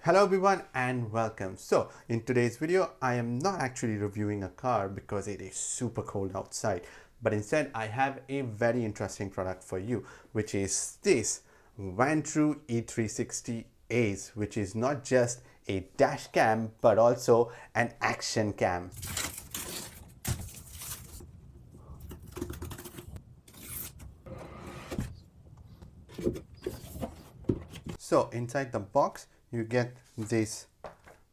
Hello everyone and welcome. So in today's video I am not actually reviewing a car because it is super cold outside, but instead I have a very interesting product for you, which is this Vantrue E360 Ace, which is not just a dash cam but also an action cam. So inside the box you get this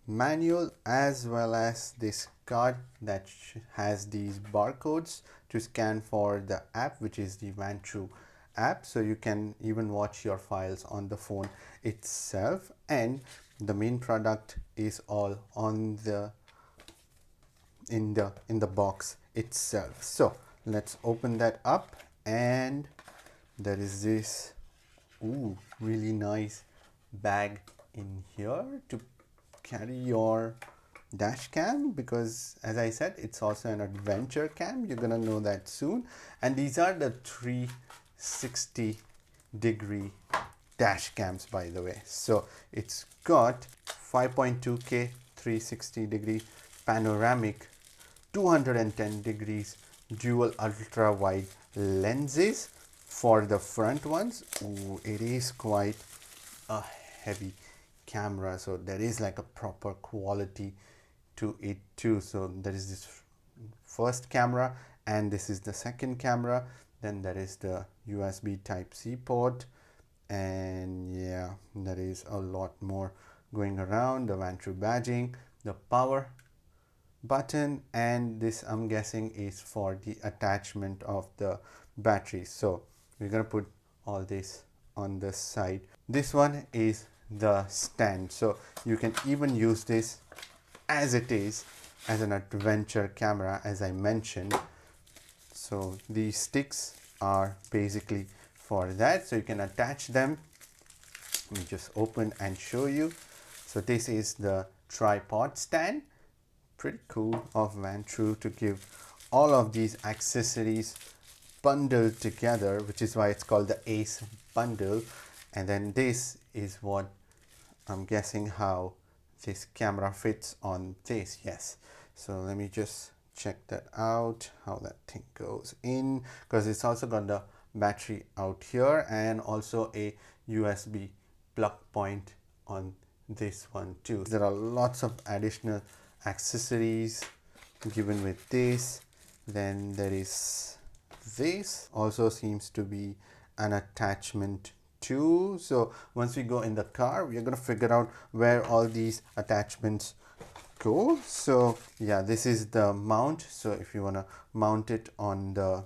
manual as well as this card that has these barcodes to scan for the app, which is the Vantrue app, so you can even watch your files on the phone itself. And the main product is all on the in the box itself. So let's open that up, and there is this really nice bag in here to carry your dash cam, because as I said, it's also an adventure cam. You're gonna know that soon. And these are the 360-degree dash cams, by the way. So it's got 5.2K 360-degree panoramic, 210 degrees dual ultra wide lenses for the front ones. It is quite a heavy camera, so there is like a proper quality to it too. So there is this first camera and this is the second camera. Then there is the USB Type-C port, and yeah, there is a lot more going around. The Vantrue badging, the power button, and this I'm guessing is for the attachment of the battery. So we're gonna put all this on the side. This one is the stand, so you can even use this as it is as an adventure camera, as I mentioned. So these sticks are basically for that, so you can attach them. Let me just open and show you. So this is the tripod stand. Pretty cool of Vantrue to give all of these accessories bundled together, which is why it's called the Ace bundle. And then this is what I'm guessing how this camera fits on this. Yes, so let me just check that out, how that thing goes in, because it's also got the battery out here and also a USB plug point on this one too. There are lots of additional accessories given with this. Then there is this, also seems to be an attachment too. So once we go in the car, we're going to figure out where all these attachments go. So yeah, this is the mount. So if you want to mount it on the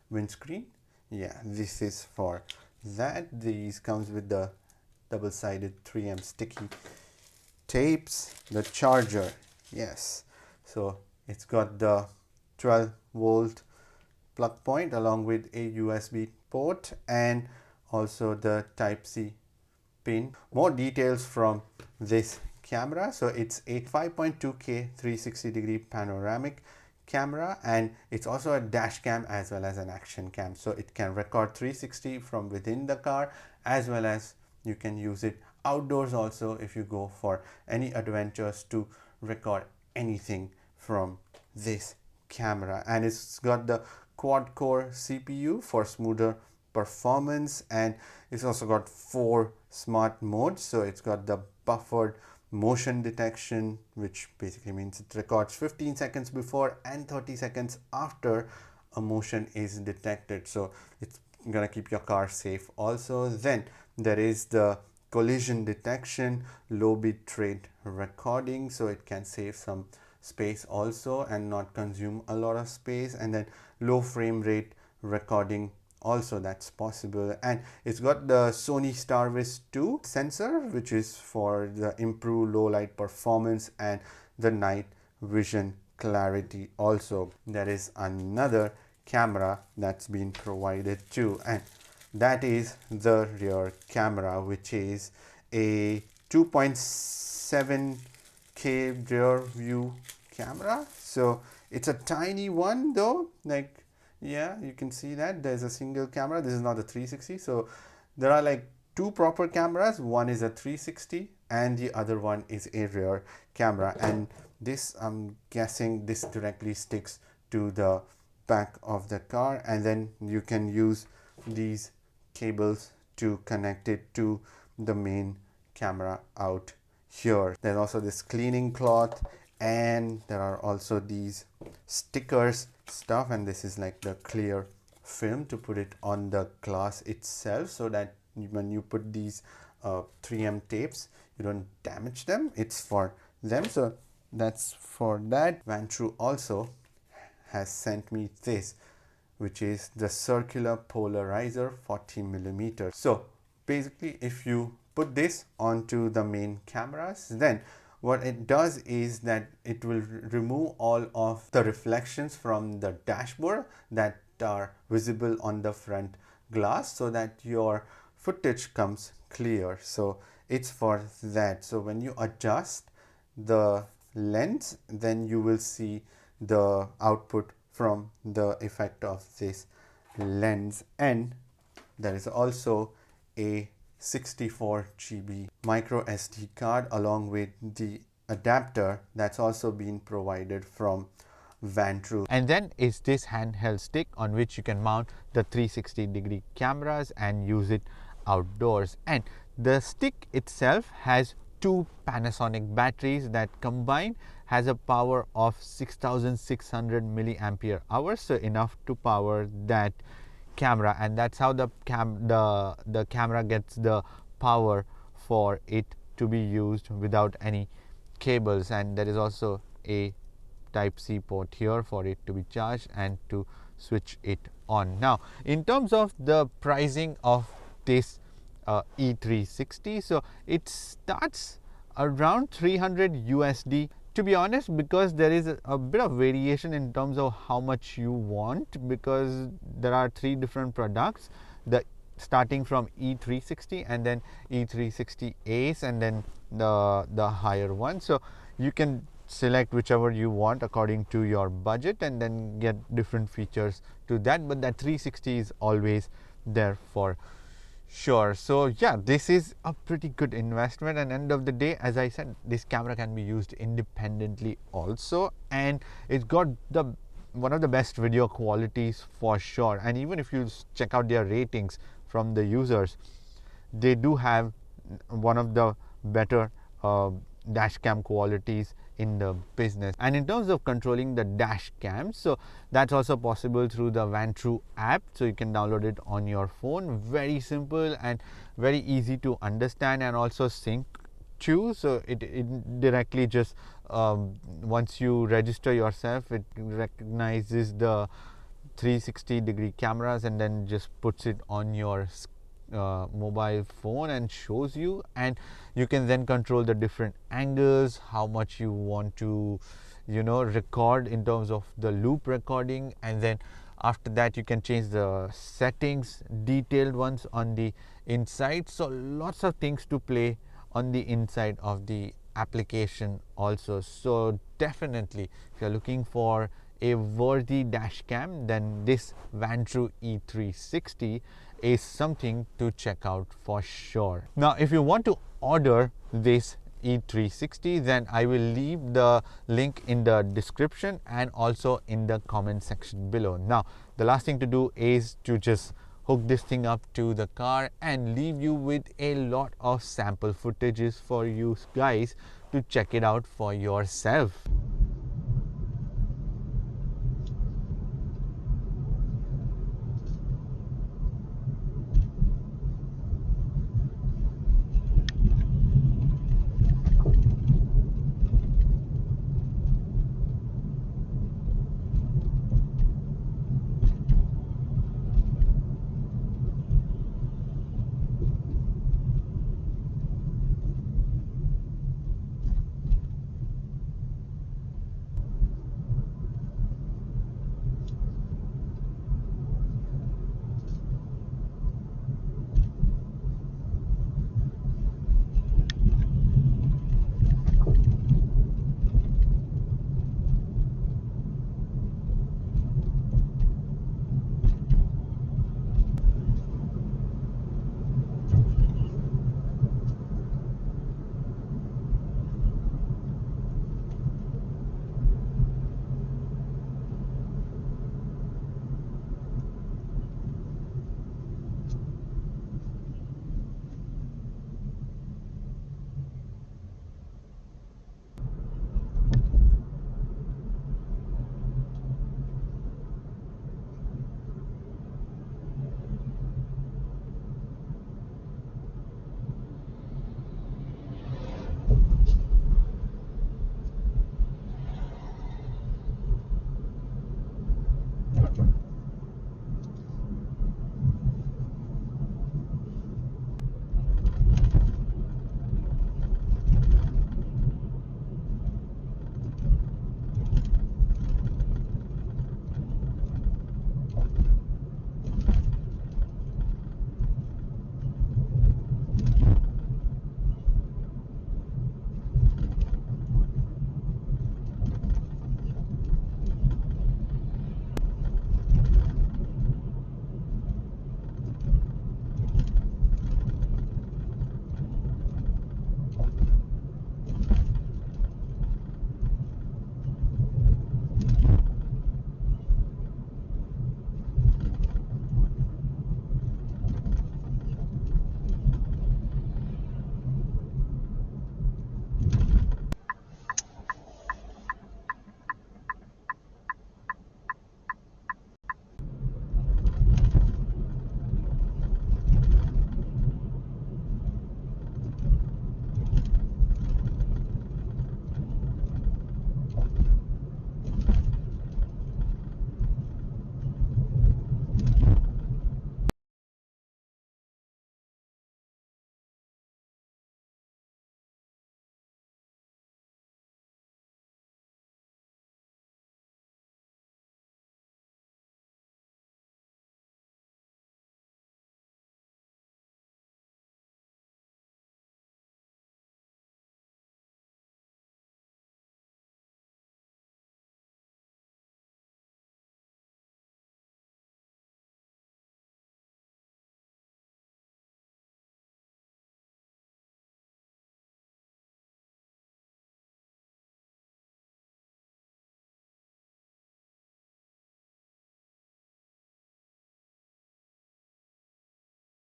windscreen, yeah, this is for that. These comes with the double-sided 3M sticky tapes. The charger, yes, so it's got the 12-volt plug point along with a USB port and also the Type-C pin. More details from this camera. So it's a 5.2K 360-degree panoramic camera, and it's also a dash cam as well as an action cam. So it can record 360 from within the car, as well as you can use it outdoors also if you go for any adventures to record anything from this camera. And it's got the quad core CPU for smoother performance, and it's also got 4 smart modes. So it's got the buffered motion detection, which basically means it records 15 seconds before and 30 seconds after a motion is detected, so it's gonna keep your car safe also. Then there is the collision detection, low bit rate recording, so it can save some space also and not consume a lot of space. And then low frame rate recording also, that's possible. And it's got the Sony Starvis 2 sensor, which is for the improved low light performance and the night vision clarity also. There is another camera that's been provided too, and that is the rear camera, which is a 2.7K rear view camera. So it's a tiny one though, like, yeah, you can see that there's a single camera. This is not a 360, so there are like two proper cameras. One is a 360 and the other one is a rear camera, and this, I'm guessing this directly sticks to the back of the car, and then you can use these cables to connect it to the main camera out here. There's also this cleaning cloth, and there are also these stickers stuff, and this is like the clear film to put it on the glass itself, so that when you put these 3M tapes, you don't damage them. It's for them. So that's for that. Vantrue also has sent me this, which is the circular polarizer 40 millimeter. So basically, if you put this onto the main cameras, then what it does is that it will remove all of the reflections from the dashboard that are visible on the front glass, so that your footage comes clear. So it's for that. So when you adjust the lens, then you will see the output from the effect of this lens. And there is also a 64 GB micro SD card along with the adapter that's also been provided from Vantrue. And then is this handheld stick on which you can mount the 360-degree cameras and use it outdoors. And the stick itself has two Panasonic batteries that combined has a power of 6600 milliampere hours, so enough to power that camera, and that's how the camera gets the power for it to be used without any cables. And there is also a Type-C port here for it to be charged and to switch it on. Now, in terms of the pricing of this E360, so it starts around 300 USD. To be honest, because there is a bit of variation in terms of how much you want, because there are three different products, the starting from E360 and then E360 Ace and then the higher one. So you can select whichever you want according to your budget and then get different features to that, but that 360 is always there for sure. So yeah, this is a pretty good investment, and end of the day, as I said, this camera can be used independently also, and it's got the one of the best video qualities for sure. And even if you check out their ratings from the users, they do have one of the better dash cam qualities in the business. And in terms of controlling the dash cam, so that's also possible through the Vantrue app, so you can download it on your phone. Very simple and very easy to understand, and also sync to, so it directly just once you register yourself, it recognizes the 360-degree cameras and then just puts it on your mobile phone and shows you, and you can then control the different angles, how much you want to record in terms of the loop recording, and then after that you can change the settings, detailed ones on the inside. So lots of things to play on the inside of the application also. So definitely, if you're looking for a worthy dash cam, then this Vantrue E360 is something to check out for sure. Now, if you want to order this E360, then I will leave the link in the description and also in the comment section below. Now, the last thing to do is to just hook this thing up to the car and leave you with a lot of sample footages for you guys to check it out for yourself.